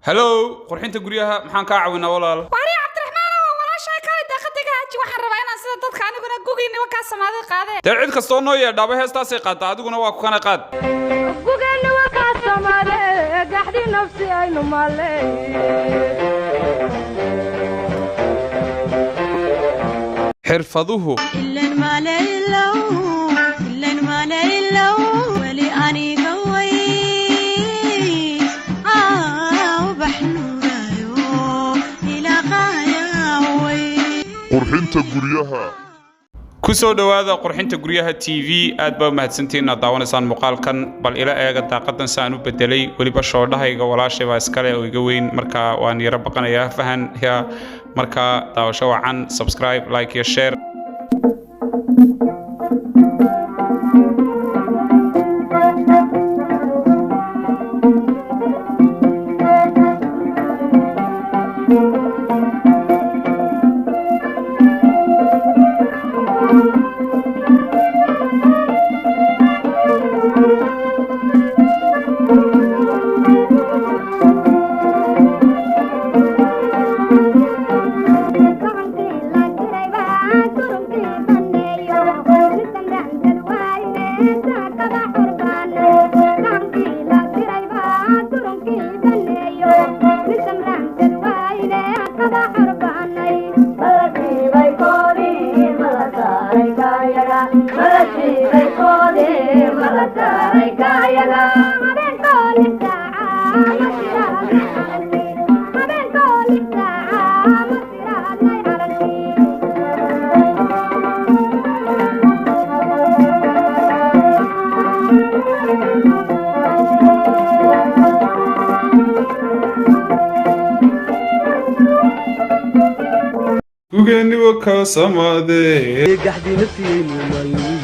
هلو قرحينتا غريها maxaan ka caawinaa walaal wari Cabdiraxmaan oo walaashay kale daaqadiga haji waxaan rabaa inaan sida dadka aniguna gugeyni waa ka samaaday qaade cid kastoo noo yeedhaaba heestaasay qaata adiguna waa ku kana qaad gugeyni waa ka samaaday gaxdi nafsi aynu maalay xirfaduhu illan maalay wali aniga way qurxinta guryaha ku soo dhawaada qurxinta guryaha TV aad baa mahadsantiin daawanaysan muuqaalkan bal ila eega daaqadan saan u bedelay waliba shoodhahayga walaashay baa iskale oo iga weyn marka waan yara baqanayaa fahan ya marka daawasho wacan subscribe like iyo share gugeyni waa ka samaaday gaxdi nafsi aynu maalay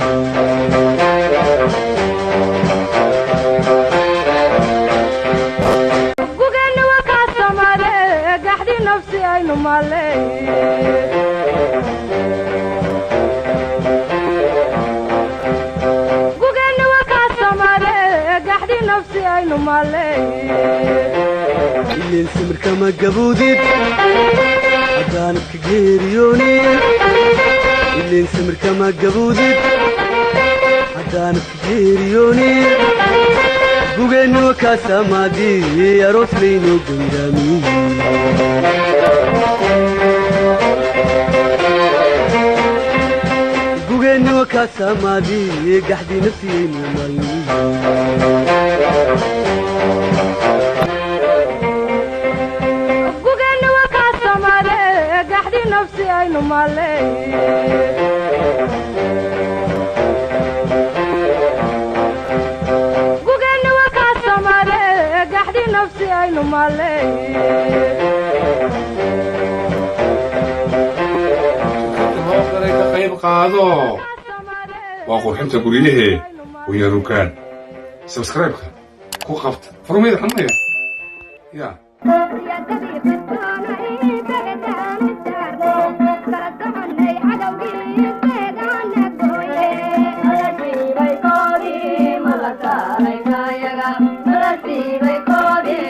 gugeyni waa ka samaaday gaxdi nafsi aynu maalay gugeyni waa ka samaaday gaxdi nafsi aynu maalay ilin simirka ma gaboodid haddaanad ka geeriyoonin ilin simirka ma gaboodid haddaanad ka geeriyoonin gugeenni waa kaa samaadii aroos laynoo gangaamiye gugeenni waa kaa samaadii gaxdii nafsiyaynu maalmiye nafsi aynu maalay gugeyni waa ka samaaday gaxdi nafsi aynu maalay qayb qaado waa qurxinta guryaha iyo rukaan subscribe-ka ku qabta furmayda xamaya ya Malasi bay kodi